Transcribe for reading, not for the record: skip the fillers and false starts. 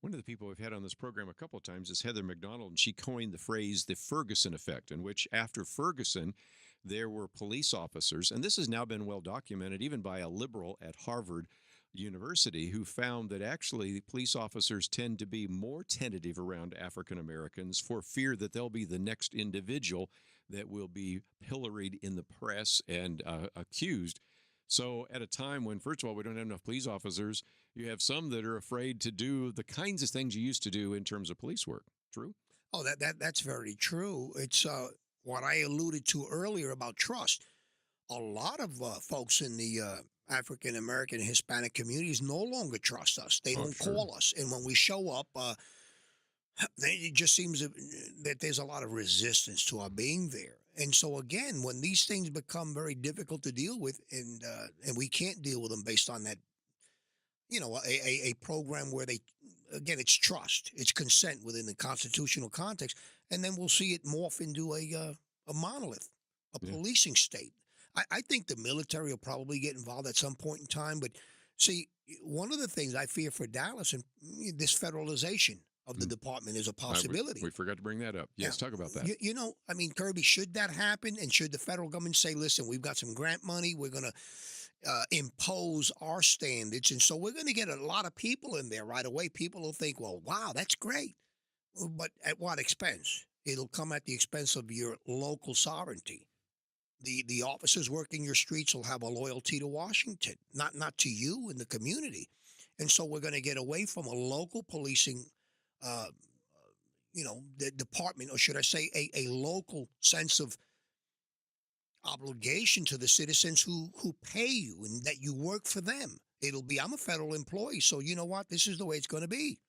One of the people we've had on this program a couple of times is Heather McDonald, and she coined the phrase the Ferguson Effect, in which after Ferguson, there were police officers, and this has now been well documented even by a liberal at Harvard University who found that actually police officers tend to be more tentative around African Americans for fear that they'll be the next individual that will be pilloried in the press and accused. So, at a time when, first of all, we don't have enough police officers, you have some that are afraid to do the kinds of things you used to do in terms of police work. True? Oh, that's very true. It's what I alluded to earlier about trust. A lot of folks in the African American and Hispanic communities no longer trust us. They Oh, don't sure. call us, and when we show up, it just seems that there's a lot of resistance to our being there. And so again, when these things become very difficult to deal with, and we can't deal with them based on that, a program where they, again, it's trust, it's consent within the constitutional context, and then we'll see it morph into a monolith, a Yeah. policing state. I think the military will probably get involved at some point in time, but see, one of the things I fear for Dallas and this federalization of the Mm. department is a We possibility. forgot to bring that up. Yeah. Yes, talk about that. I mean, Kirby, should that happen? And should the federal government say, listen, we've got some grant money, we're going to impose our standards. And so we're going to get a lot of people in there right away. People will think, well, wow, that's great. But at what expense? It'll come at the expense of your local sovereignty. The officers working your streets will have a loyalty to Washington, not to you and the community. And so we're going to get away from a local policing uh, the department, or should I say, a local sense of obligation to the citizens who pay you and that you work for them. It'll be I'm a federal employee, so you know what? This is the way it's going to be.